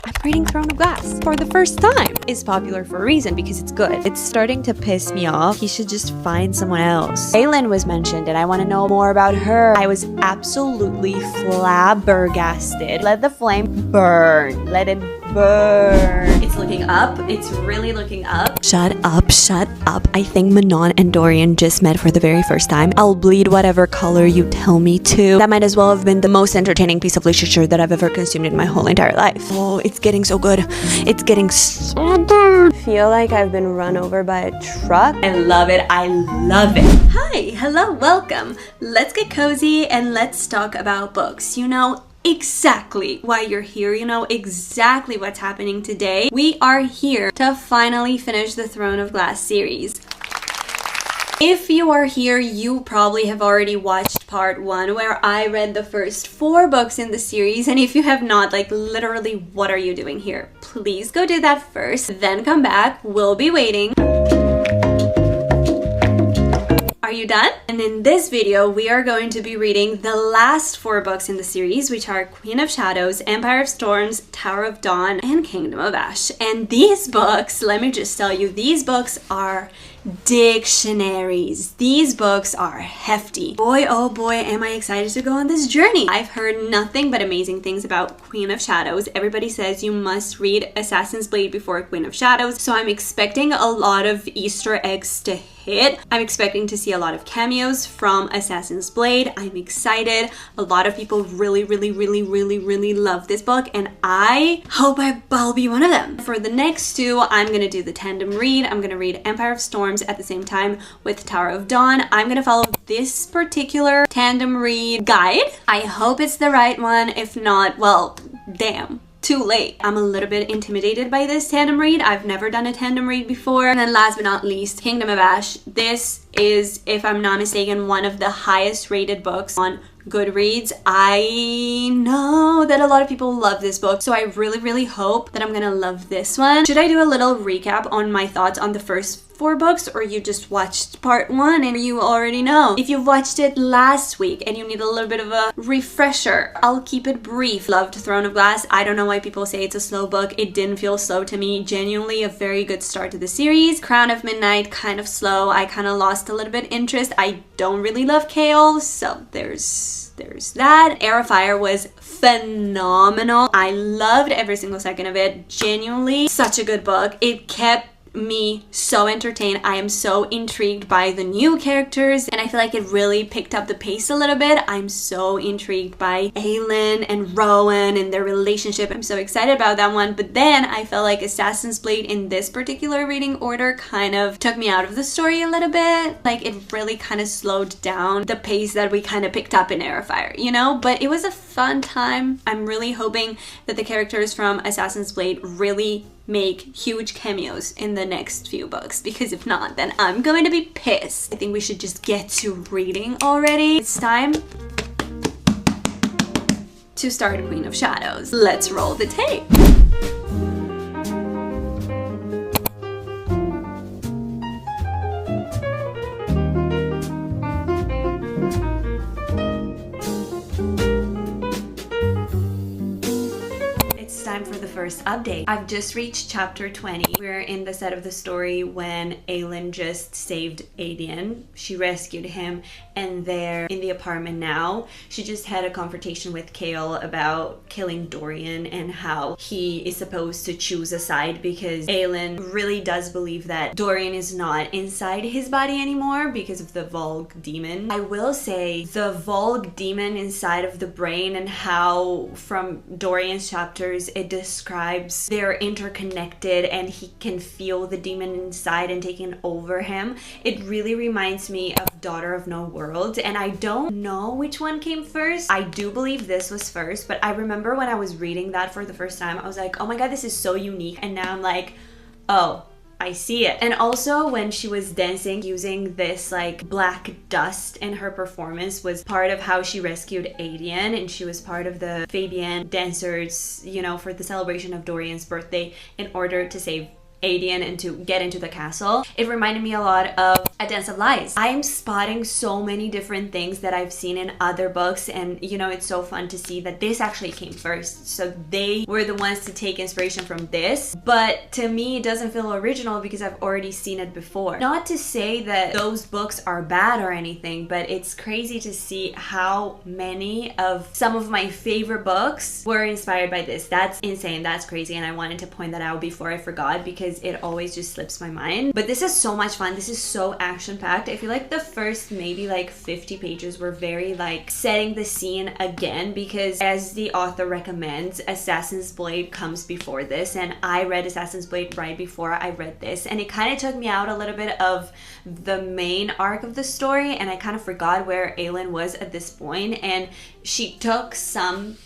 I'm reading Throne of Glass for the first time. It's popular for a reason because it's good. It's starting to piss me off. He should just find someone else. Aelin was mentioned and I want to know more about her. I was absolutely flabbergasted. Let the flame burn. Let it burn. It's looking up. It's really looking up. Shut up, shut up. I think Manon and Dorian just met for the very first time. I'll bleed whatever color you tell me to. That might as well have been the most entertaining piece of literature that I've ever consumed in my whole entire life. Oh, it's getting so good. It's getting so good. I feel like I've been run over by a truck. I love it. I love it. Hi, hello, welcome. Let's get cozy and let's talk about books. You know exactly why you're here. You know exactly what's happening today. We are here to finally finish the Throne of Glass series. If you are here, you probably have already watched part 1 where I read the first 4 books in the series, and if you have not, like literally what are you doing here? Please go do that first, then come back. We'll be waiting. Are you done? And in this video, we are going to be reading the last 4 books in the series, which are Queen of Shadows, Empire of Storms, Tower of Dawn, and Kingdom of Ash. And these books, let me just tell you, these books are dictionaries. These books are hefty. Boy, oh boy, am I excited to go on this journey. I've heard nothing but amazing things about Queen of Shadows. Everybody says you must read Assassin's Blade before Queen of Shadows, so I'm expecting a lot of Easter eggs to hit. I'm expecting to see a lot of cameos from Assassin's Blade. I'm excited. A lot of people really love this book, and I hope I'll be one of them. For the next 2, I'm gonna do the tandem read. I'm gonna read Empire of Storms at the same time with Tower of Dawn. I'm gonna follow this particular tandem read guide. I hope it's the right one. If not, well, damn. Too late. I'm a little bit intimidated by this tandem read. I've never done a tandem read before. And then last but not least, Kingdom of Ash. This is, if I'm not mistaken, one of the highest rated books on Goodreads. I know that a lot of people love this book, so I really hope that I'm gonna love this one. Should I do a little recap on my thoughts on the first 4 books, or you just watched part 1 and you already know? If you watched it last week and you need a little bit of a refresher, I'll keep it brief. Loved Throne of Glass. I don't know why people say it's a slow book. It didn't feel slow to me. Genuinely a very good start to the series. Crown of Midnight, kind of slow. I kind of lost a little bit interest. I don't really love Chaol, so there's that. Heir of Fire was phenomenal. I loved every single second of it. Genuinely such a good book. It kept me so entertained. I am so intrigued by the new characters, and I feel like it really picked up the pace a little bit. I'm so intrigued by Aelin and Rowan and their relationship. I'm so excited about that one. But then I felt like Assassin's Blade in this particular reading order kind of took me out of the story a little bit. Like it really kind of slowed down the pace that we kind of picked up in Heir of Fire, you know? But it was a fun time. I'm really hoping that the characters from Assassin's Blade really make huge cameos in the next few books, because if not, then I'm going to be pissed. I think we should just get to reading already. It's time to start Queen of Shadows. Let's roll the tape. Time for the first update. I've just reached chapter 20. We're in the set of the story when Aelin just saved Aedion. She rescued him, and they're in the apartment now. She just had a confrontation with Chaol about killing Dorian and how he is supposed to choose a side, because Aelin really does believe that Dorian is not inside his body anymore because of the Volg demon. I will say the Volg demon inside of the brain, and how from Dorian's chapters it describes they're interconnected and he can feel the demon inside and taking over him. It really reminds me of Daughter of No World, and I don't know which one came first. I do believe this was first, but I remember when I was reading that for the first time, I was like, oh my god, this is so unique. And now I'm like, oh, I see it. And also when she was dancing using this like black dust in her performance was part of how she rescued Aedion, and she was part of the Fabian dancers, you know, for the celebration of Dorian's birthday in order to save Adian and to get into the castle. It reminded me a lot of A Dance of Lies. I'm spotting so many different things that I've seen in other books, and you know, it's so fun to see that this actually came first. So they were the ones to take inspiration from this, but to me it doesn't feel original because I've already seen it before. Not to say that those books are bad or anything, but it's crazy to see how many of some of my favorite books were inspired by this. That's insane, that's crazy, and I wanted to point that out before I forgot because it always just slips my mind. But this is so much fun. This is so action-packed. I feel like the first maybe like 50 pages were very like setting the scene again, because as the author recommends, Assassin's Blade comes before this, and I read Assassin's Blade right before I read this, and it kind of took me out a little bit of the main arc of the story, and I kind of forgot where Aelin was at this point, and she took some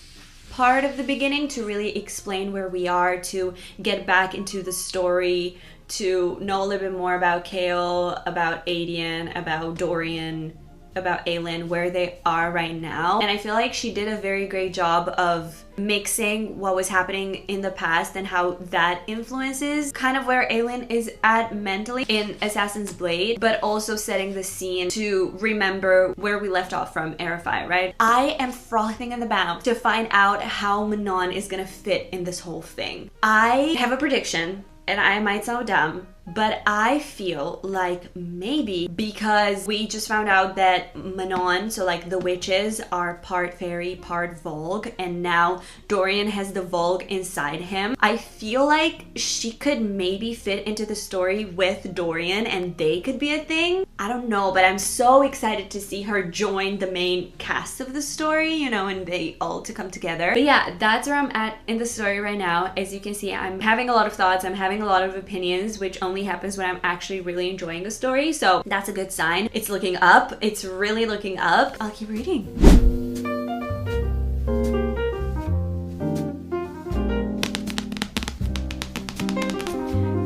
part of the beginning to really explain where we are, to get back into the story, to know a little bit more about Chaol, about Adian, about Dorian, about Aelin, where they are right now. And I feel like she did a very great job of mixing what was happening in the past and how that influences kind of where Aelin is at mentally in Assassin's Blade, but also setting the scene to remember where we left off from Erefai, right? I am frothing in the mouth to find out how Manon is gonna fit in this whole thing. I have a prediction, and I might sound dumb, but I feel like maybe because we just found out that Manon, so like the witches, are part fairy, part Volg, and now Dorian has the Volg inside him. I feel like she could maybe fit into the story with Dorian and they could be a thing. I don't know, but I'm so excited to see her join the main cast of the story, you know, and they all to come together. But yeah, that's where I'm at in the story right now. As you can see, I'm having a lot of thoughts, I'm having a lot of opinions, which only happens when I'm actually really enjoying a story, so that's a good sign. It's looking up. It's really looking up. I'll keep reading.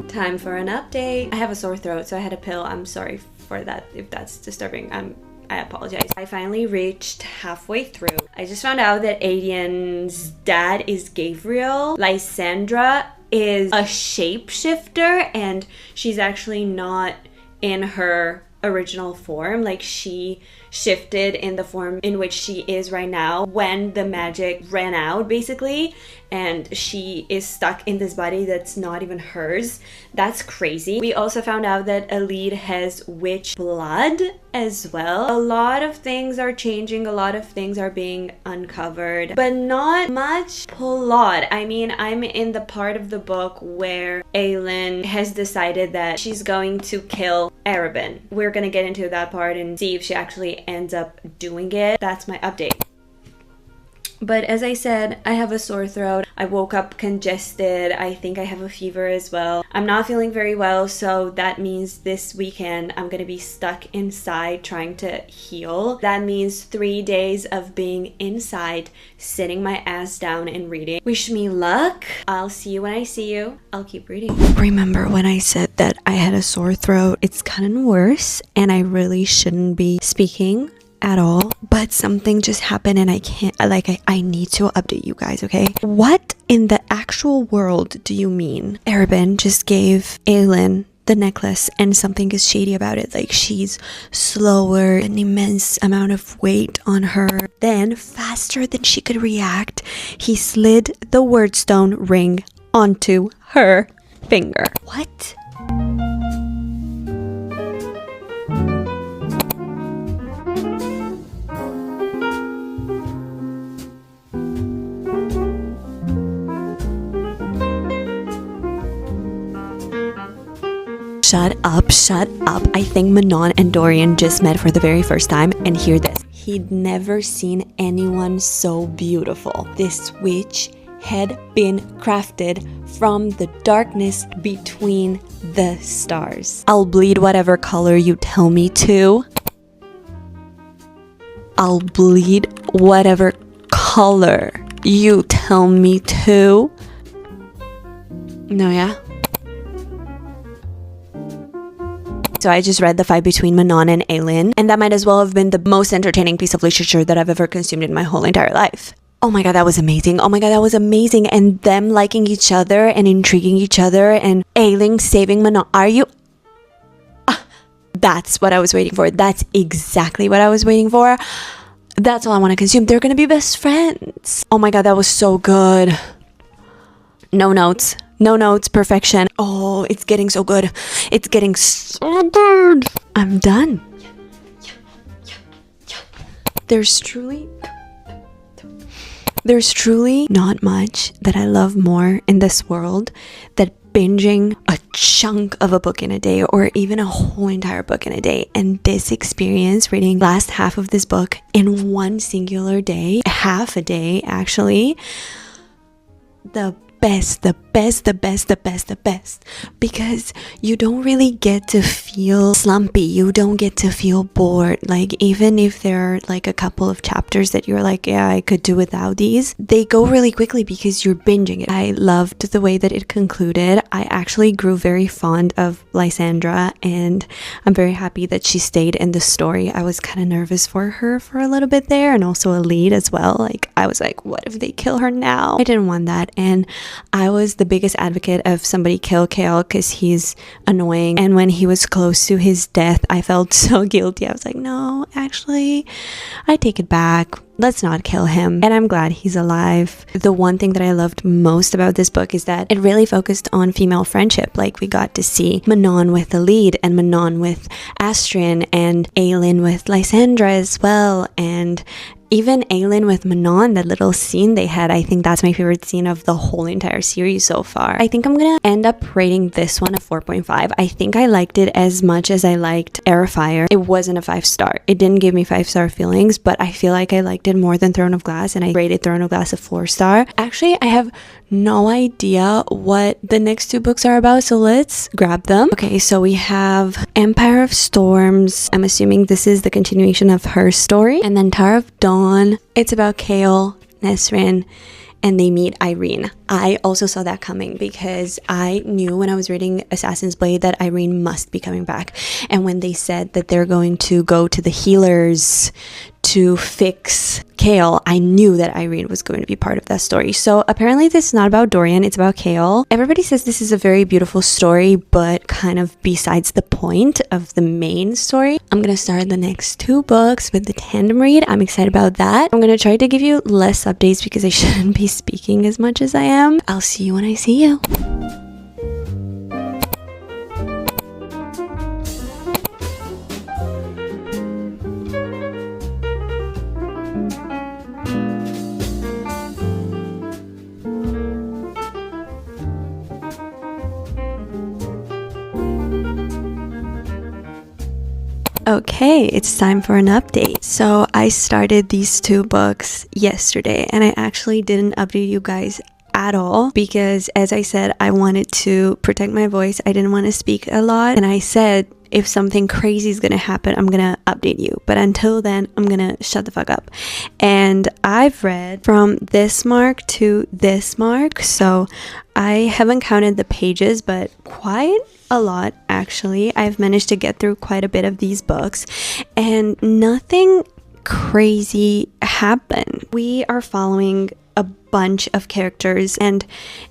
Time for an update. I have a sore throat, so I had a pill. I'm sorry for that if that's disturbing. I apologize. I finally reached halfway through. I just found out that Adian's dad is Gabriel. Lysandra is a shapeshifter, and she's actually not in her original form. Like, she shifted in the form in which she is right now when the magic ran out, basically, and she is stuck in this body that's not even hers. That's crazy. We also found out that Elide has witch blood as well. A lot of things are changing, a lot of things are being uncovered, but not much plot. I mean, I'm in the part of the book where Aelin has decided that she's going to kill Arobynn. We're gonna get into that part and see if she actually ends up doing it. That's my update. But as I said, I have a sore throat. I woke up congested. I think I have a fever as well. I'm not feeling very well, so that means this weekend I'm gonna be stuck inside trying to heal. That means 3 days of being inside, sitting my ass down and reading. Wish me luck. I'll see you when I see you. I'll keep reading. Remember when I said that I had a sore throat? It's kind of worse, and I really shouldn't be speaking at all, but something just happened and I can't, I need to update you guys, okay? What in the actual world do you mean? Arobynn just gave Aelin the necklace and something is shady about it. Like, she's slower, an immense amount of weight on her. Then, faster than she could react, he slid the wordstone ring onto her finger. What? Shut up, shut up. I think Manon and Dorian just met for the very first time, and hear this. He'd never seen anyone so beautiful. This witch had been crafted from the darkness between the stars. I'll bleed whatever color you tell me to. I'll bleed whatever color you tell me to. No, yeah? So I just read the fight between Manon and Aelin, and that might as well have been the most entertaining piece of literature that I've ever consumed in my whole entire life. Oh my god, that was amazing. Oh my god, that was amazing. And them liking each other and intriguing each other and Ailing saving Manon. Are you... That's what I was waiting for. That's exactly what I was waiting for. That's all I want to consume. They're gonna be best friends. Oh my god, that was so good. No notes. No notes. Perfection. Oh, it's getting so good. It's getting so good. I'm done. There's truly not much that I love more in this world than binging a chunk of a book in a day, or even a whole entire book in a day. And this experience, reading last half of this book in one singular day, half a day actually, the best, because you don't really get to feel slumpy, you don't get to feel bored. Like, even if there are like a couple of chapters that you're like, yeah, I could do without these, they go really quickly because you're binging it. I loved the way that it concluded. I actually grew very fond of Lysandra, and I'm very happy that she stayed in the story. I was kind of nervous for her for a little bit there, and also a lead as well. Like, I was like, what if they kill her now? I didn't want that, and I was the biggest advocate of somebody kill Kale because he's annoying. And when he was close to his death, I felt so guilty. I was like, no, actually, I take it back. Let's not kill him. And I'm glad he's alive. The one thing that I loved most about this book is that it really focused on female friendship. Like, we got to see Manon with the lead, and Manon with Astrid, and Aelin with Lysandra as well, and even Aelin with Manon, that little scene they had, I think that's my favorite scene of the whole entire series so far. I think I'm gonna end up rating this one a 4.5. I think I liked it as much as I liked Air of Fire. It wasn't a 5-star. It didn't give me 5-star feelings, but I feel like I liked it more than Throne of Glass, and I rated Throne of Glass a 4-star. Actually, I have no idea what the next two books are about, so let's grab them. Okay, so we have Empire of Storms. I'm assuming this is the continuation of her story. And then Tower of Dawn. It's about Kale, Nesrin, and they meet Irene. I also saw that coming because I knew when I was reading Assassin's Blade that Irene must be coming back. And when they said that they're going to go to the healers to fix Kale, I knew that Irene was going to be part of that story. So apparently this is not about Dorian, it's about Kale. Everybody says this is a very beautiful story, but kind of besides the point of the main story. I'm gonna start the next two books with the tandem read. I'm excited about that. I'm gonna try to give you less updates because I shouldn't be speaking as much as I am. I'll see you when I see you. Okay, it's time for an update. So I started these two books yesterday, and I actually didn't update you guys at all because, as I said, I wanted to protect my voice. I didn't want to speak a lot, and I said if something crazy is gonna happen, I'm gonna update you, but until then I'm gonna shut the fuck up. And I've read from this mark to this mark, so I haven't counted the pages, but quite a lot actually. I've managed to get through quite a bit of these books, and nothing crazy happened. We are following a bunch of characters, and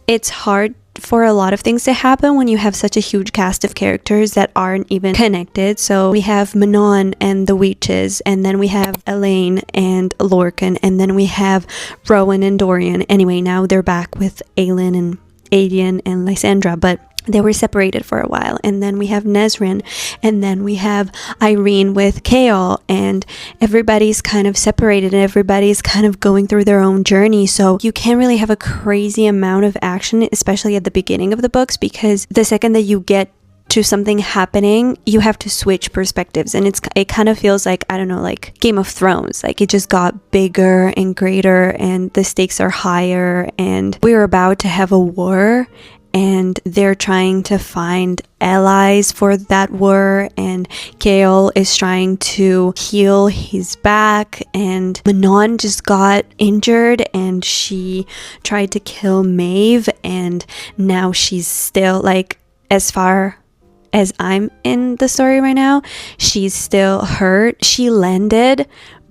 it's hard for a lot of things to happen when you have such a huge cast of characters that aren't even connected. So we have Manon and the witches, and then we have Elaine and Lorcan, and then we have Rowan and Dorian. Anyway, now they're back with Aelin and Adian and Lysandra, but they were separated for a while. And then we have Nesrin, and then we have Irene with Kale, and everybody's kind of separated and everybody's kind of going through their own journey. So you can't really have a crazy amount of action, especially at the beginning of the books, because the second that you get to something happening, you have to switch perspectives, and it kind of feels like, I don't know, like Game of Thrones. Like, it just got bigger and greater, and the stakes are higher, and we're about to have a war, and they're trying to find allies for that war, and Kale is trying to heal his back, and Manon just got injured and she tried to kill Maeve, and now she's still, like, as far as I'm in the story right now, she's still hurt. She landed,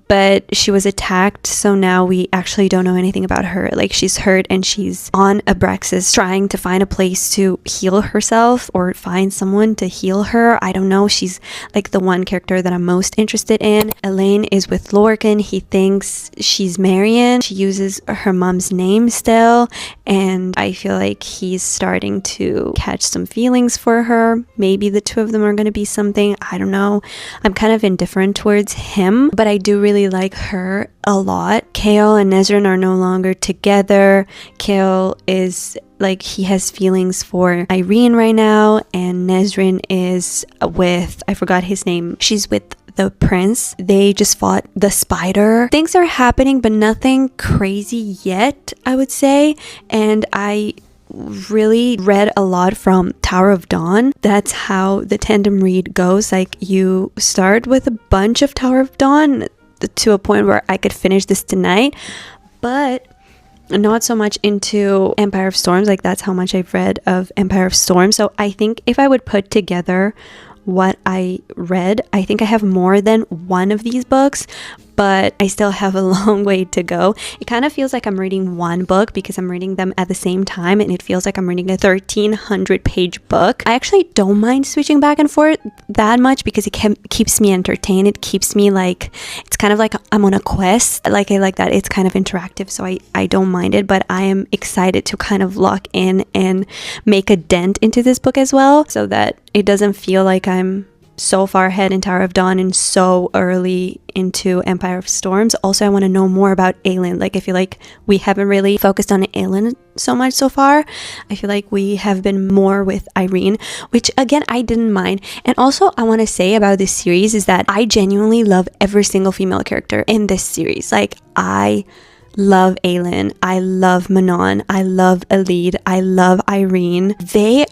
but she was attacked, so now we actually don't know anything about her. Like, she's hurt and she's on Abraxas trying to find a place to heal herself or find someone to heal her. I don't know. She's like the one character that I'm most interested in. Elaine is with Lorcan. He thinks she's Marion. She uses her mom's name still, and I feel like he's starting to catch some feelings for her. Maybe the two of them are going to be something. I don't know. I'm kind of indifferent towards him, but I do really like her a lot. Kale and Nesrin are no longer together. Kale is like, he has feelings for Irene right now, and Nesrin is with, I forgot his name. She's with the prince. They just fought the spider. Things are happening, but nothing crazy yet, I would say. And I really read a lot from Tower of Dawn. That's how the tandem read goes. Like, you start with a bunch of Tower of Dawn to a point where I could finish this tonight, but not so much into Empire of Storms. Like, that's how much I've read of Empire of Storms. So I think if I would put together what I read, I think I have more than one of these books, but I still have a long way to go. It kind of feels like I'm reading one book because I'm reading them at the same time, and it feels like I'm reading a 1,300 page book. I actually don't mind switching back and forth that much because it keeps me entertained. It keeps me like, it's kind of like I'm on a quest. Like, I like that. It's kind of interactive, so I don't mind it, but I am excited to kind of lock in and make a dent into this book as well, so that it doesn't feel like I'm so far ahead in Tower of Dawn and so early into Empire of Storms. Also, I want to know more about Aelin. Like, I feel like we haven't really focused on Aelin so much so far. I feel like we have been more with Irene, which again, I didn't mind. And also, I want to say about this series is that I genuinely love every single female character in this series. Like, I love Aelin, I love Manon, I love Elide, I love Irene. They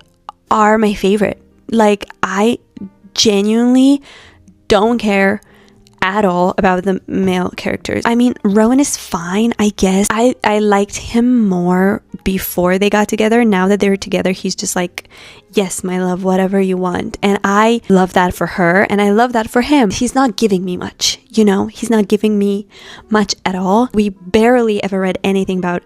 are my favorite. Like, I genuinely don't care at all about the male characters. I mean, Rowan is fine, I guess. I liked him more before they got together. Now that they're together, he's just like, yes, my love, whatever you want. And I love that for her, and I love that for him. He's not giving me much, you know? He's not giving me much at all. We barely ever read anything about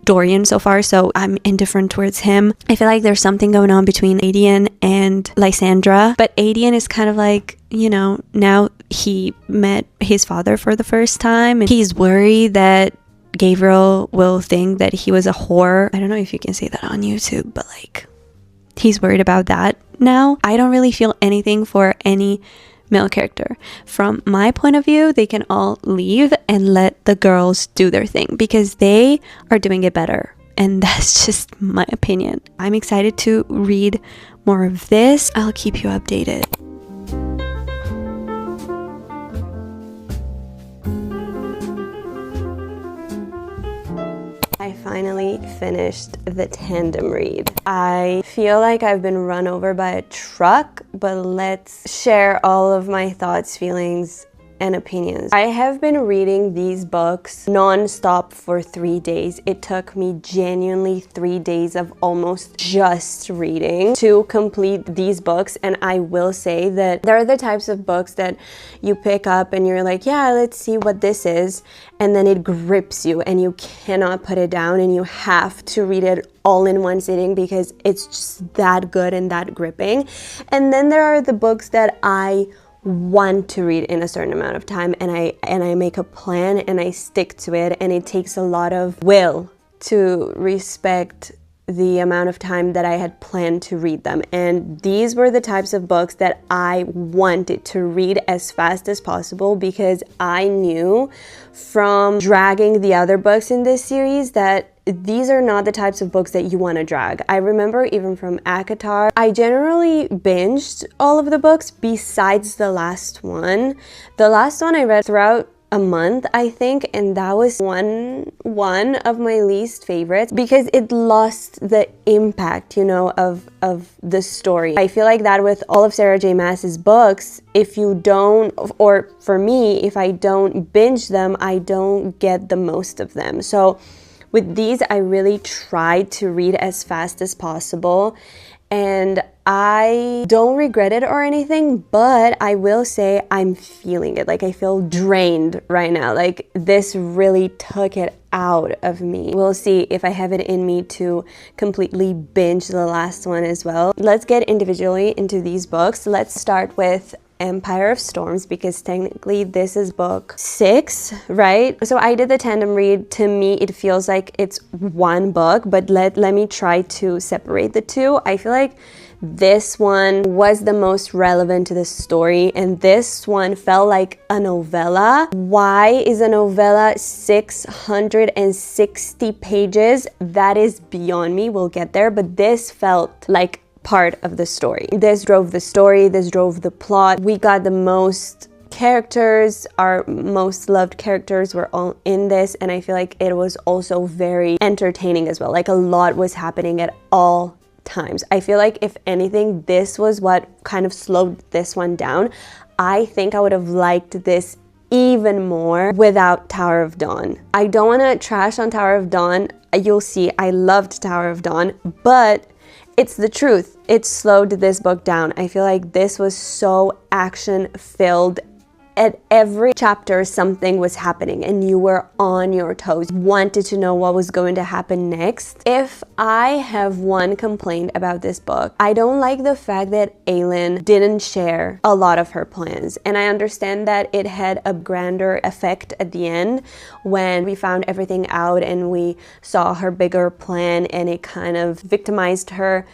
Dorian so far, so I'm indifferent towards him. I feel like there's something going on between Adian and Lysandra, but Adian is kind of like, you know, now he met his father for the first time, and he's worried that Gabriel will think that he was a whore. I don't know if you can say that on YouTube, but like, he's worried about that now. I don't really feel anything for any male character. From my point of view, they can all leave and let the girls do their thing because they are doing it better. And that's just my opinion. I'm excited to read more of this. I'll keep you updated. I finally finished the tandem read. I feel like I've been run over by a truck, but let's share all of my thoughts, feelings, and opinions. I have been reading these books non-stop for 3 days. It took me genuinely 3 days of almost just reading to complete these books, and I will say that they're the types of books that you pick up and you're like, yeah, let's see what this is, and then it grips you and you cannot put it down and you have to read it all in one sitting because it's just that good and that gripping. And then there are the books that I want to read in a certain amount of time, and I make a plan and I stick to it, and it takes a lot of will to respect the amount of time that I had planned to read them. And these were the types of books that I wanted to read as fast as possible because I knew from dragging the other books in this series that these are not the types of books that you want to drag. I remember even from ACOTAR, I generally binged all of the books besides the last one. The last one I read throughout a month, I think, and that was one of my least favorites because it lost the impact, you know, of the story. I feel like that with all of Sarah J Maas's books, if you don't, or for me, if I don't binge them, I don't get the most of them. So with these, I really tried to read as fast as possible, and I don't regret it or anything, but I will say I'm feeling it. Like, I feel drained right now. Like, this really took it out of me. We'll see if I have it in me to completely binge the last one as well. Let's get individually into these books. Let's start with Empire of Storms, because technically this is book 6, right? So I did the tandem read. To me, it feels like it's one book, but let me try to separate the two. I feel like this one was the most relevant to the story, and this one felt like a novella. Why is a novella 660 pages? That is beyond me. We'll get there, but this felt like part of the story. This drove the story, this drove the plot. We got the most characters, our most loved characters were all in this, and I feel like it was also very entertaining as well. Like, a lot was happening at all times. I feel like if anything, this was what kind of slowed this one down. I think I would have liked this even more without Tower of Dawn. I don't want to trash on Tower of Dawn. You'll see, I loved Tower of Dawn, but it's the truth. It slowed this book down. I feel like this was so action-filled. At every chapter, something was happening and you were on your toes, wanted to know what was going to happen next. If I have one complaint about this book, I don't like the fact that Aelin didn't share a lot of her plans. And I understand that it had a grander effect at the end when we found everything out and we saw her bigger plan, and it kind of victimized her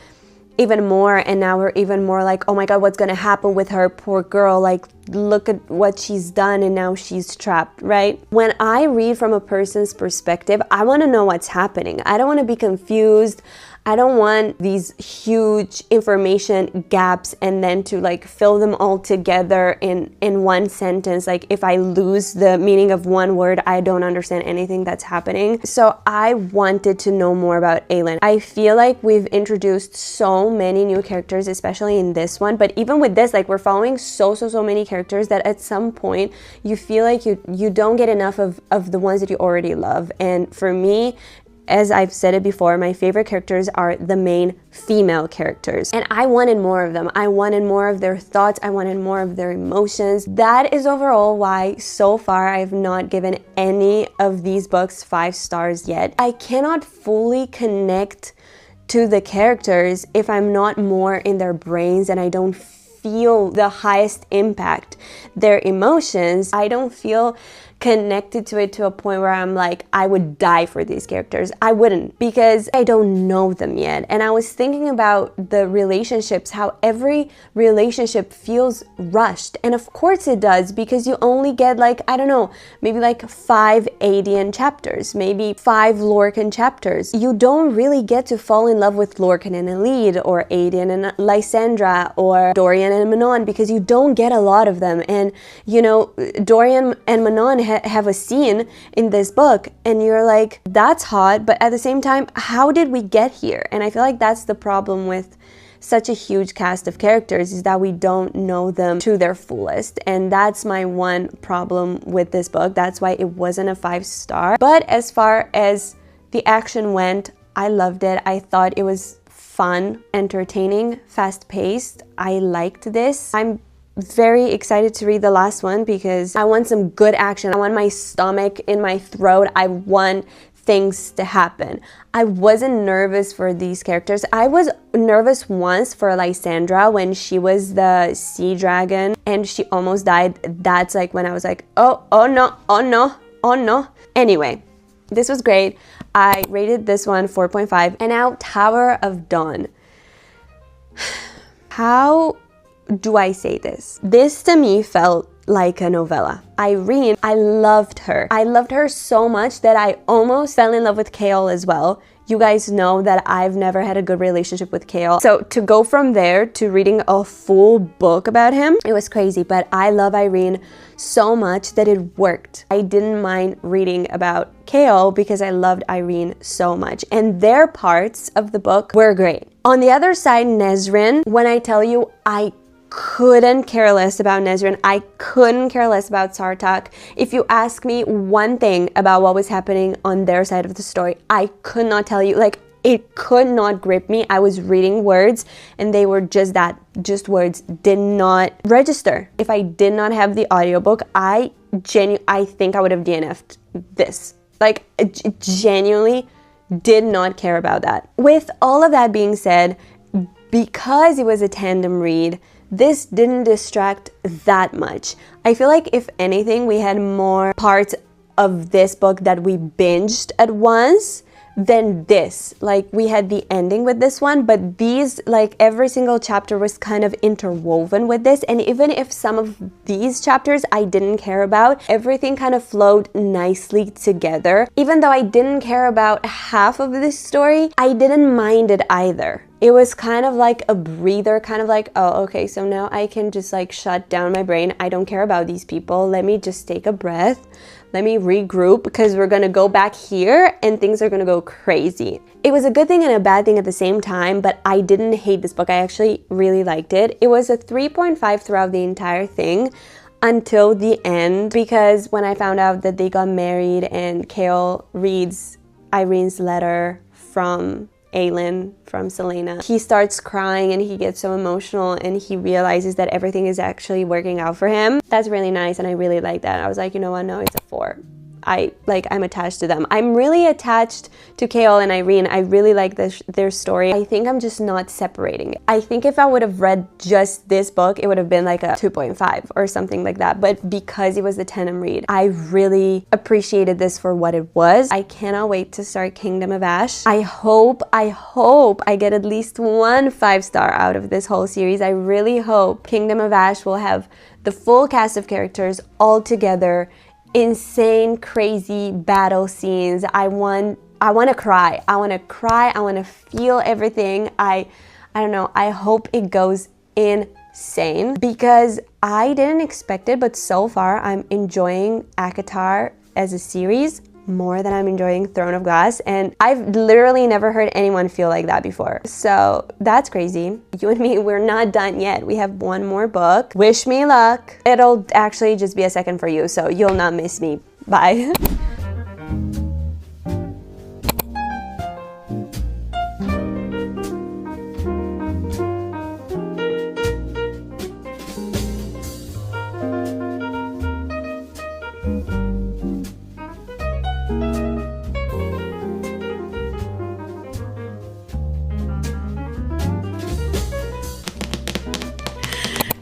even more, and now we're even more like, oh my god, what's gonna happen with her, poor girl, like, look at what she's done and now she's trapped, right? When I read from a person's perspective, I want to know what's happening. I don't want to be confused. I don't want these huge information gaps and then to like fill them all together in one sentence. Like, if I lose the meaning of one word, I don't understand anything that's happening. So I wanted to know more about Aelin. I feel like we've introduced so many new characters, especially in this one, but even with this, like, we're following so many characters that at some point you feel like you don't get enough of the ones that you already love. And for me, as I've said it before, my favorite characters are the main female characters. And I wanted more of them. I wanted more of their thoughts. I wanted more of their emotions. That is overall why so far I've not given any of these books 5 stars yet. I cannot fully connect to the characters if I'm not more in their brains and I don't feel the highest impact. Their emotions, I don't feel connected to it to a point where I'm like, I would die for these characters. I wouldn't, because I don't know them yet. And I was thinking about the relationships, how every relationship feels rushed. And of course it does, because you only get like, I don't know, maybe like 5 Aedian chapters, maybe 5 Lorcan chapters. You don't really get to fall in love with Lorcan and Elide, or Aedian and Lysandra, or Dorian and Manon, because you don't get a lot of them. And you know, Dorian and Manon have a scene in this book and you're like, that's hot, but at the same time, how did we get here? And I feel like that's the problem with such a huge cast of characters, is that we don't know them to their fullest. And that's my one problem with this book. That's why it wasn't a 5 star. But as far as the action went, I loved it. I thought it was fun, entertaining, fast-paced. I liked this. I'm very excited to read the last one because I want some good action. I want my stomach in my throat. I want things to happen. I wasn't nervous for these characters. I was nervous once for Lysandra when she was the sea dragon and she almost died. That's like when I was like, oh no. Anyway, this was great. I rated this one 4.5. And now Tower of Dawn. How do I say this? This to me felt like a novella. Irene, I loved her. I loved her so much that I almost fell in love with Chaol as well. You guys know that I've never had a good relationship with Chaol. So to go from there to reading a full book about him, it was crazy. But I love Irene so much that it worked. I didn't mind reading about Chaol because I loved Irene so much. And their parts of the book were great. On the other side, Nesrin, when I tell you I couldn't care less about Nesrin. I couldn't care less about Sartak. If you ask me one thing about what was happening on their side of the story, I could not tell you. Like, it could not grip me. I was reading words and they were just words, did not register. If I did not have the audiobook, I think I would have DNF'd this. Like, genuinely did not care about that. With all of that being said, because it was a tandem read, this didn't distract that much. I feel like if anything, we had more parts of this book that we binged at once than this. Like, we had the ending with this one, but these, like, every single chapter was kind of interwoven with this. And even if some of these chapters I didn't care about, everything kind of flowed nicely together. Even though I didn't care about half of this story, I didn't mind it either. It was kind of like a breather, kind of like, oh, okay, so now I can just like shut down my brain. I don't care about these people. Let me just take a breath. Let me regroup, because we're gonna go back here and things are gonna go crazy. It was a good thing and a bad thing at the same time, but I didn't hate this book. I actually really liked it. It was a 3.5 throughout the entire thing until the end, because when I found out that they got married and Kale reads Irene's letter from Aylin, from Selena, he starts crying and he gets so emotional and he realizes that everything is actually working out for him. That's really nice and I really like that. I was like, you know what, no, it's a 4. I'm attached to them. I'm really attached to Kale and Irene. I really like their story. I think I'm just not separating it. I think if I would have read just this book, it would have been like a 2.5 or something like that. But because it was a tandem read, I really appreciated this for what it was. I cannot wait to start Kingdom of Ash. I hope I get at least 1 5-star out of this whole series. I really hope Kingdom of Ash will have the full cast of characters all together. Insane, crazy battle scenes. I want to cry. I want to feel everything. I don't know. I hope it goes insane, because I didn't expect it, but so far I'm enjoying ACOTAR as a series more than I'm enjoying Throne of Glass, and I've literally never heard anyone feel like that before. So that's crazy. You and me, we're not done yet. We have 1 more book. Wish me luck. It'll actually just be a second for you, so you'll not miss me. Bye.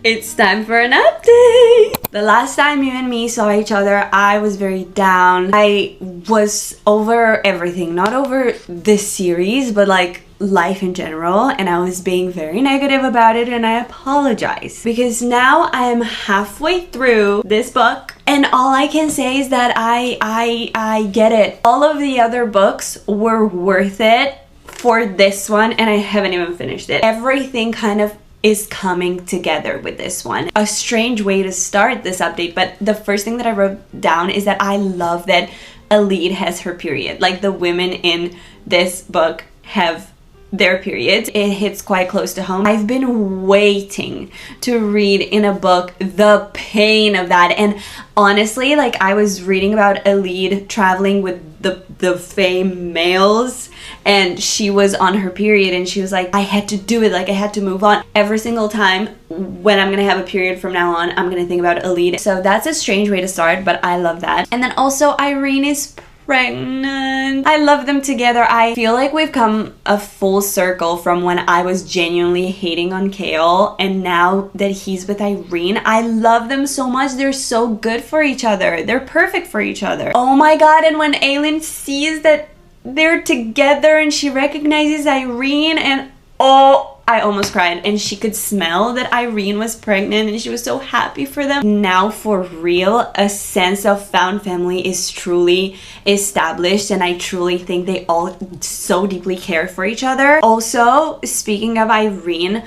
It's time for an update! The last time you and me saw each other, I was very down. I was over everything, not over this series, but like life in general, and I was being very negative about it, and I apologize. Because now I am halfway through this book, and all I can say is that I get it. All of the other books were worth it for this one, and I haven't even finished it. Everything kind of is coming together with this one. A strange way to start this update, but the first thing that I wrote down is that I love that a lead has her period. Like, the women in this book have their periods. It hits quite close to home. I've been waiting to read in a book the pain of that, and honestly, like, I was reading about a lead traveling with the fame males, and she was on her period, and she was like, I had to do it, like, I had to move on. Every single time when I'm gonna have a period from now on, I'm gonna think about a lead. So that's a strange way to start, but I love that. And then also Irene is pregnant. I love them together. I feel like we've come a full circle from when I was genuinely hating on Kale, and now that he's with Irene, I love them so much. They're so good for each other. They're perfect for each other. Oh my god, and when Aylin sees that they're together and she recognizes Irene, and oh, I almost cried. And she could smell that Irene was pregnant, and she was so happy for them. Now, for real, a sense of found family is truly established, and I truly think they all so deeply care for each other. Also, speaking of Irene,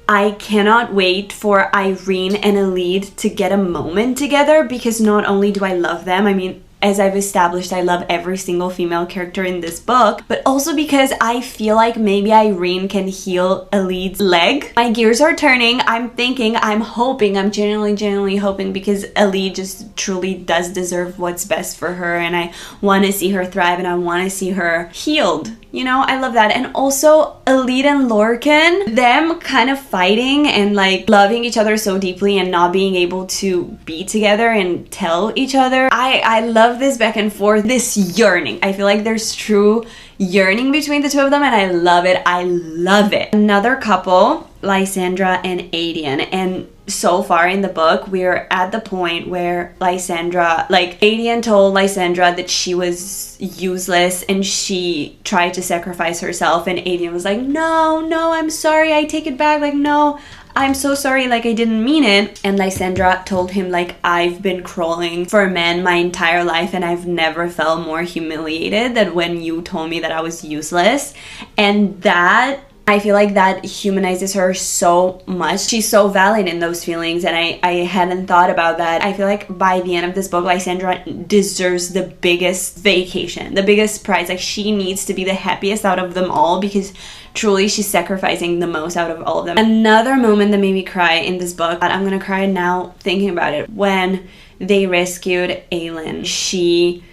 I cannot wait for Irene and Elide to get a moment together, because not only do I love them, I mean, as I've established, I love every single female character in this book, but also because I feel like maybe Irene can heal Elide's leg. My gears are turning. I'm thinking, I'm hoping, I'm genuinely hoping, because Elide just truly does deserve what's best for her, and I want to see her thrive, and I want to see her healed. You know, I love that. And also Elite and Lorcan, them kind of fighting and like loving each other so deeply and not being able to be together and tell each other. I love this back and forth, this yearning. I feel like there's true yearning between the two of them, and I love it. I love it. Another couple, Lysandra and Adian, and so far in the book we're at the point where Adian told Lysandra that she was useless and she tried to sacrifice herself, and Adian was like, no, I'm sorry, I take it back, like, no, I'm so sorry, like, I didn't mean it. And Lysandra told him, like, I've been crawling for men my entire life and I've never felt more humiliated than when you told me that I was useless. And that, I feel like that humanizes her so much. She's so valid in those feelings, and I hadn't thought about that. I feel like by the end of this book, Lysandra deserves the biggest vacation, the biggest prize. Like, she needs to be the happiest out of them all, because truly she's sacrificing the most out of all of them. Another moment that made me cry in this book, I'm gonna cry now thinking about it, when they rescued Aelin. She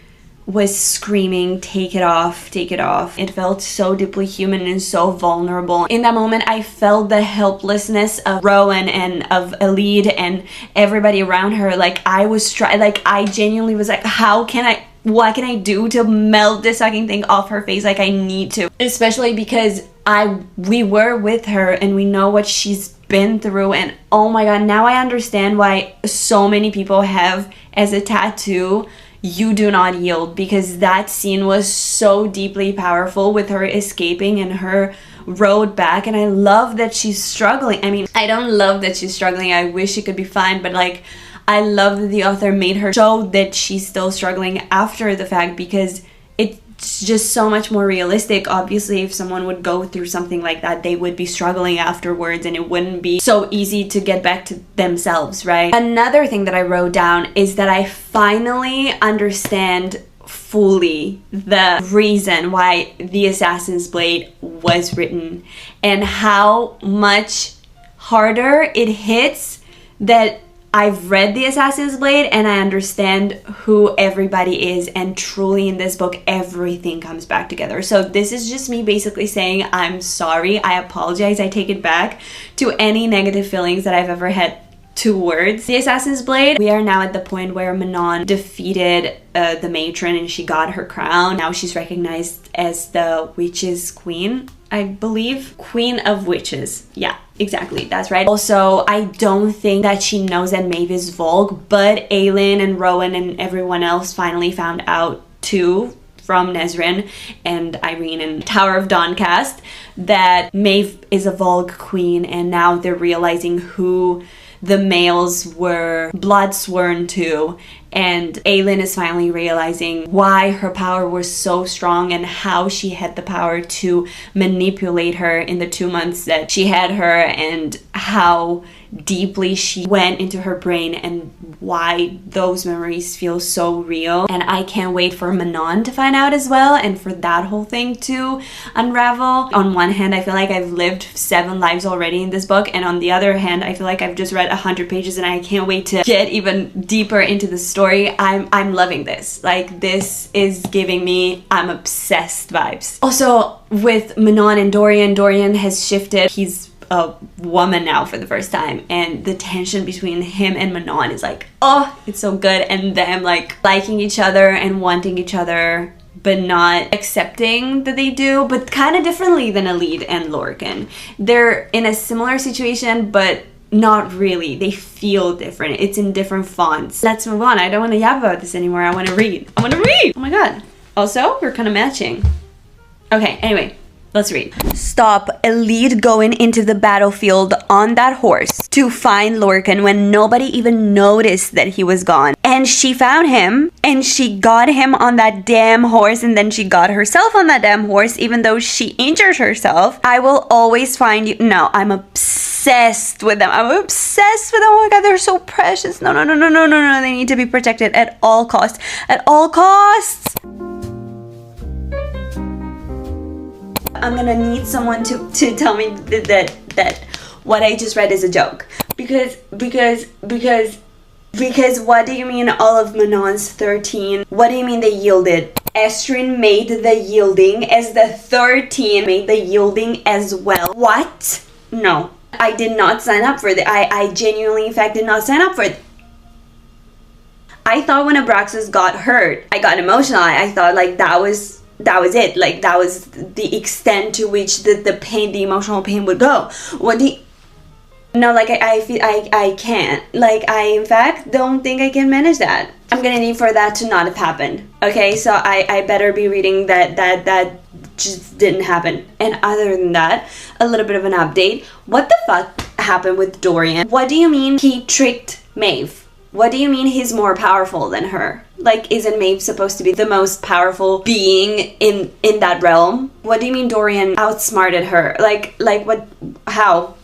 was screaming, take it off, take it off. It felt so deeply human and so vulnerable. In that moment, I felt the helplessness of Rowan and of Elide and everybody around her. Like, I genuinely was like, what can I do to melt this fucking thing off her face? Like, I need to. Especially because we were with her and we know what she's been through, and oh my god, now I understand why so many people have as a tattoo, "You do not yield," because that scene was so deeply powerful with her escaping and her road back. And I love that she's struggling. I mean, I don't love that she's struggling. I wish she could be fine, but like, I love that the author made her show that she's still struggling after the fact, because it's just so much more realistic. Obviously, if someone would go through something like that, they would be struggling afterwards and it wouldn't be so easy to get back to themselves, right? Another thing that I wrote down is that I finally understand fully the reason why the Assassin's Blade was written, and how much harder it hits that I've read the Assassin's Blade and I understand who everybody is, and truly in this book everything comes back together. So this is just me basically saying I'm sorry, I apologize, I take it back to any negative feelings that I've ever had towards the Assassin's Blade. We are now at the point where Manon defeated the matron and she got her crown. Now she's recognized as the Witches' Queen, I believe. Queen of Witches. Yeah, exactly. That's right. Also, I don't think that she knows that Maeve is Volk, but Aelin and Rowan and everyone else finally found out too, from Nesrin and Irene and Tower of Dawncast, that Maeve is a Volk queen, and now they're realizing who the males were blood sworn to, and Aelin is finally realizing why her power was so strong and how she had the power to manipulate her in the 2 months that she had her, and how deeply she went into her brain and why those memories feel so real. And I can't wait for Manon to find out as well, and for that whole thing to unravel. On one hand, I feel like I've lived 7 lives already in this book, and on the other hand, I feel like I've just read 100 pages and I can't wait to get even deeper into the story. I'm loving this. Like, this is giving me I'm obsessed vibes. Also, with Manon and Dorian has shifted. He's a woman now for the first time, and the tension between him and Manon is like, oh, it's so good. And them like liking each other and wanting each other, but not accepting that they do, but kind of differently than Elide and Lorcan. They're in a similar situation, but not really. They feel different. It's in different fonts. Let's move on. I don't want to yap about this anymore. I want to read. Oh my god. Also, we're kind of matching. Okay, anyway. Let's read. Stop Elide going into the battlefield on that horse to find Lorcan when nobody even noticed that he was gone. And she found him, and she got him on that damn horse, and then she got herself on that damn horse, even though she injured herself. I will always find you. No, I'm obsessed with them. I'm obsessed with them. Oh my god, they're so precious. No. They need to be protected at all costs. At all costs. I'm gonna need someone to tell me that what I just read is a joke. Because what do you mean all of Manon's 13? What do you mean they yielded? Estrin made the yielding as the 13 made the yielding as well. What? No. I did not sign up for that. I genuinely, in fact, did not sign up for it. I thought when Abraxas got hurt, I got emotional. I thought like that was it. Like that was the extent to which the pain, the emotional pain would go. No, like I feel I can't. Like I in fact don't think I can manage that. I'm gonna need for that to not have happened. Okay, so I better be reading that just didn't happen. And other than that, a little bit of an update. What the fuck happened with Dorian? What do you mean he tricked Maeve? What do you mean he's more powerful than her? Like, isn't Maeve supposed to be the most powerful being in that realm? What do you mean Dorian outsmarted her? Like what? How?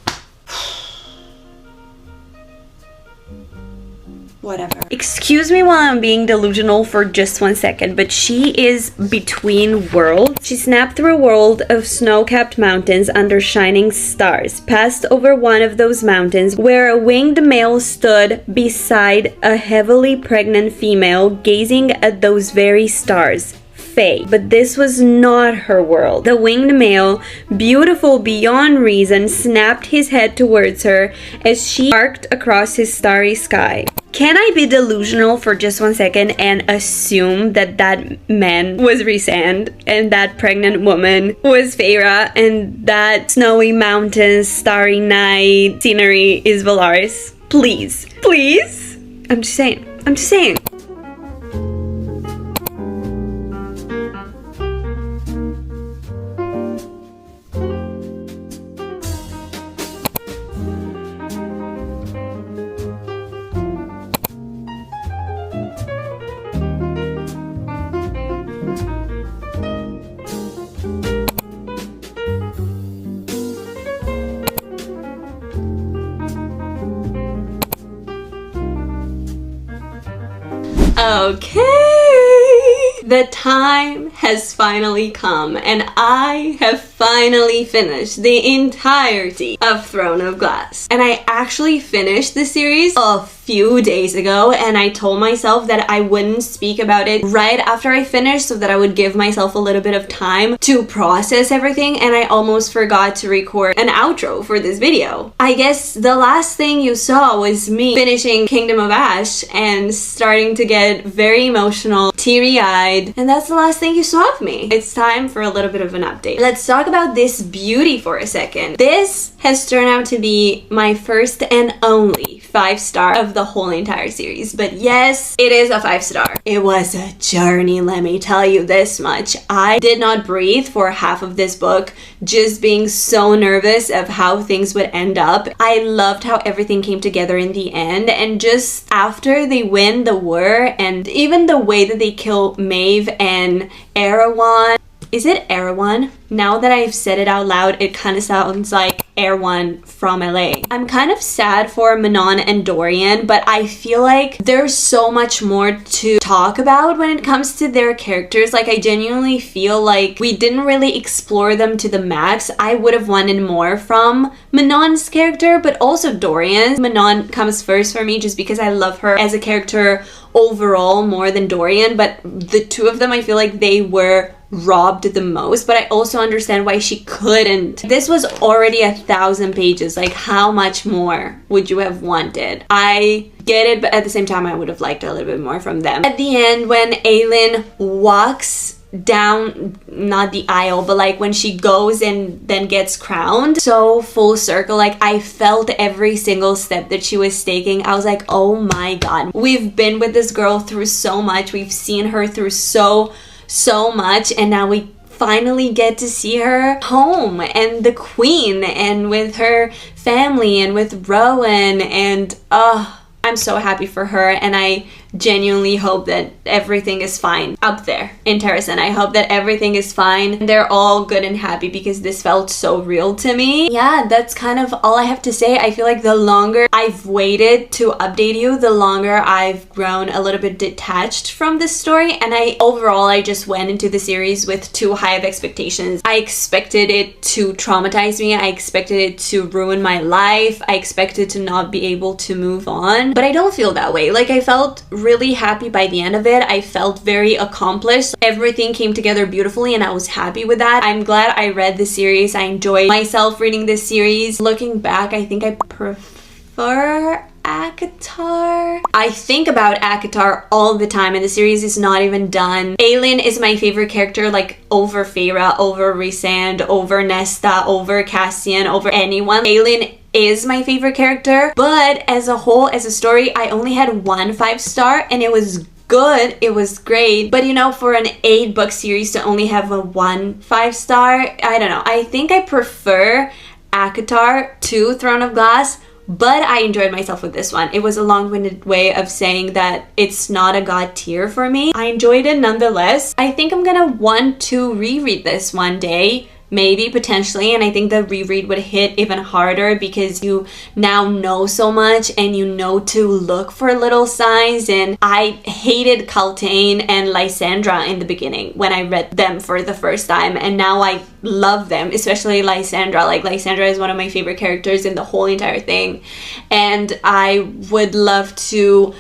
Whatever. Excuse me while I'm being delusional for just 1 second, but she is between worlds. She snapped through a world of snow-capped mountains under shining stars, passed over one of those mountains where a winged male stood beside a heavily pregnant female gazing at those very stars. Faye. But this was not her world. The winged male, beautiful beyond reason, snapped his head towards her as she arced across his starry sky. Can I be delusional for just 1 second and assume that that man was Rhysand and that pregnant woman was Feyre and that snowy mountains, starry night scenery is Valaris? Please. Please? I'm just saying. I'm just saying. Okay, the time has finally come and I have finally finished the entirety of Throne of Glass. And I actually finished the series a few days ago and I told myself that I wouldn't speak about it right after I finished so that I would give myself a little bit of time to process everything, and I almost forgot to record an outro for this video. I guess the last thing you saw was me finishing Kingdom of Ash and starting to get very emotional, teary-eyed, and that's the last thing you saw of me. It's time for a little bit of an update. Let's talk about this beauty for a second. This has turned out to be my first and only 5-star of the whole entire series, but yes, it is a 5-star. It was a journey, let me tell you this much. I did not breathe for half of this book, just being so nervous of how things would end up. I loved how everything came together in the end, and just after they win the war, and even the way that they kill Maeve and Erewhon. Is it Erewhon? Now that I've said it out loud, it kind of sounds like Erewhon from LA. I'm kind of sad for Manon and Dorian, but I feel like there's so much more to talk about when it comes to their characters. Like, I genuinely feel like we didn't really explore them to the max. I would have wanted more from Manon's character, but also Dorian's. Manon comes first for me just because I love her as a character overall more than Dorian, but the two of them, I feel like they were robbed the most, but I also understand why she couldn't. This was already 1,000 pages. Like, how much more would you have wanted? I get it, but at the same time I would have liked a little bit more from them. At the end, when Aelin walks down, not the aisle, but like when she goes and then gets crowned, so full circle, like I felt every single step that she was taking. I was like, oh my god, we've been with this girl through so much, we've seen her through so much, and now we finally get to see her home and the queen and with her family and with Rowan, and I'm so happy for her, and I genuinely hope that everything is fine up there in Terrasen. I hope that everything is fine. They're all good and happy because this felt so real to me. Yeah, that's kind of all I have to say. I feel like the longer I've waited to update you, the longer I've grown a little bit detached from this story, and I just went into the series with too high of expectations. I expected it to traumatize me. I expected it to ruin my life. I expected to not be able to move on, but I don't feel that way. Like, I felt really happy by the end of it. I felt very accomplished. Everything came together beautifully and I was happy with that. I'm glad I read the series. I enjoyed myself reading this series. Looking back, I think I prefer ACOTAR. I think about ACOTAR all the time and the series is not even done. Aelin is my favorite character, like over Feyre, over Rhysand, over Nesta, over Cassian, over anyone. Aelin is my favorite character, but as a whole, as a story, I only had 1 5-star and it was good, it was great, but you know, for an 8-book series to only have a 1 5-star, I don't know. I think I prefer ACOTAR to Throne of Glass, but I enjoyed myself with this one. It was a long-winded way of saying that it's not a god tier for me. I enjoyed it nonetheless. I think I'm gonna want to reread this one day. Maybe, potentially, and I think the reread would hit even harder because you now know so much and you know to look for little signs. And I hated Cultane and Lysandra in the beginning when I read them for the first time, and now I love them, especially Lysandra. Like, Lysandra is one of my favorite characters in the whole entire thing, and I would love to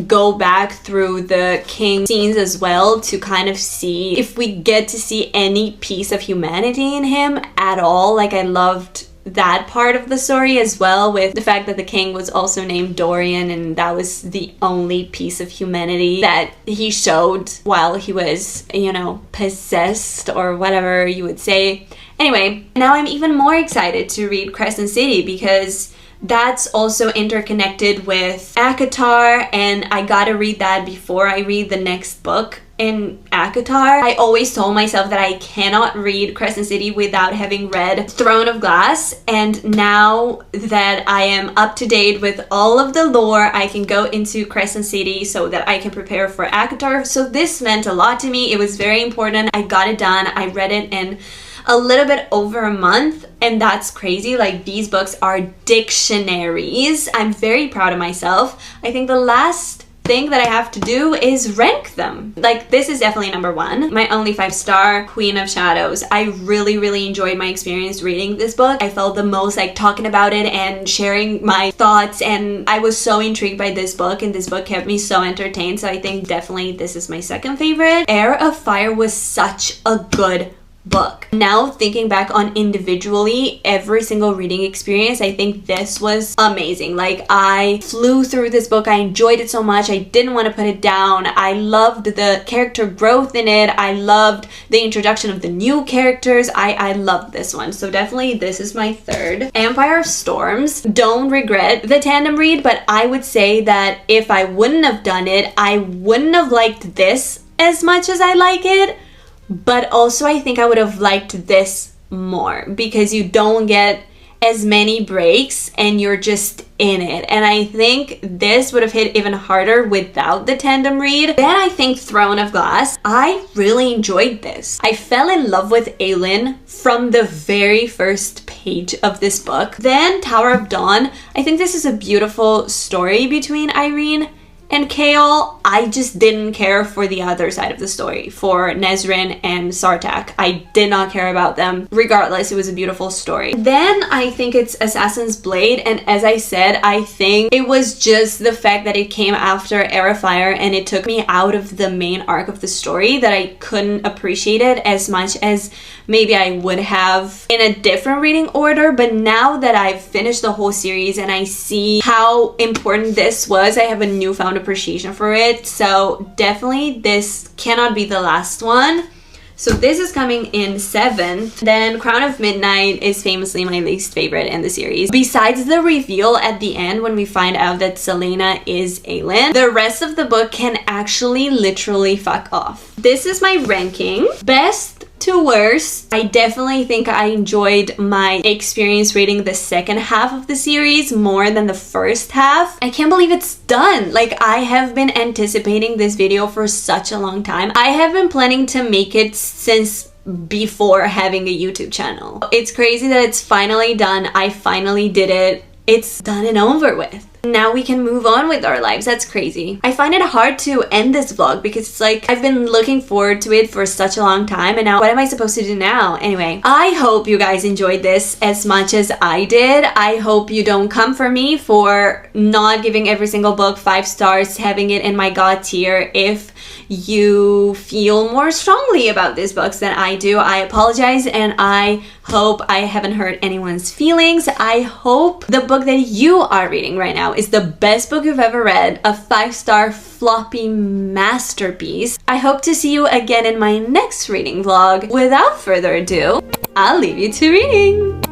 go back through the king scenes as well to kind of see if we get to see any piece of humanity in him at all. Like, I loved that part of the story as well, with the fact that the king was also named Dorian, and that was the only piece of humanity that he showed while he was, you know, possessed or whatever you would say. Anyway, now I'm even more excited to read Crescent City because that's also interconnected with ACOTAR, and I gotta read that before I read the next book in ACOTAR. I always told myself that I cannot read Crescent City without having read Throne of Glass, and now that I am up to date with all of the lore, I can go into Crescent City so that I can prepare for ACOTAR. So this meant a lot to me. It was very important. I got it done. I read it in a little bit over a month, and that's crazy. Like, these books are dictionaries. I'm very proud of myself. I think the last thing that I have to do is rank them. Like, this is definitely number 1. My only 5-star, Queen of Shadows. I really enjoyed my experience reading this book. I felt the most like talking about it and sharing my thoughts, and I was so intrigued by this book, and this book kept me so entertained. So I think definitely this is my second favorite. Heir of Fire was such a good book. Now thinking back on individually every single reading experience, I think this was amazing. Like, I flew through this book. I enjoyed it so much. I didn't want to put it down. I loved the character growth in it. I loved the introduction of the new characters. I loved this one. So definitely this is my third. Empire of Storms. Don't regret the tandem read, but I would say that if I wouldn't have done it, I wouldn't have liked this as much as I like it. But also I think I would have liked this more because you don't get as many breaks and you're just in it. And I think this would have hit even harder without the tandem read. Then I think Throne of Glass. I really enjoyed this. I fell in love with Aelin from the very first page of this book. Then Tower of Dawn. I think this is a beautiful story between Irene and Chaol. I just didn't care for the other side of the story, for Nesrin and Sartak. I did not care about them. Regardless, it was a beautiful story. Then I think it's Assassin's Blade, and as I said, I think it was just the fact that it came after Heir of Fire and it took me out of the main arc of the story that I couldn't appreciate it as much as maybe I would have in a different reading order. But now that I've finished the whole series and I see how important this was, I have a newfound appreciation for it. So definitely this cannot be the last one. So this is coming in 7th. Then Crown of Midnight is famously my least favorite in the series. Besides the reveal at the end when we find out that Selena is Aelin, the rest of the book can actually literally fuck off. This is my ranking. Best to worst, I definitely think I enjoyed my experience reading the second half of the series more than the first half. I can't believe it's done. Like, I have been anticipating this video for such a long time. I have been planning to make it since before having a YouTube channel. It's crazy that it's finally done. I finally did it. It's done and over with. now we can move on with our lives. That's crazy. I find it hard to end this vlog because it's like I've been looking forward to it for such a long time, and now what am I supposed to do now? Anyway, I hope you guys enjoyed this as much as I did. I hope you don't come for me for not giving every single book 5 stars, having it in my God tier. If you feel more strongly about these books than I do, I apologize, and I hope I haven't hurt anyone's feelings. I hope the book that you are reading right now is the best book you've ever read, a 5-star floppy masterpiece. I hope to see you again in my next reading vlog. Without further ado, I'll leave you to reading.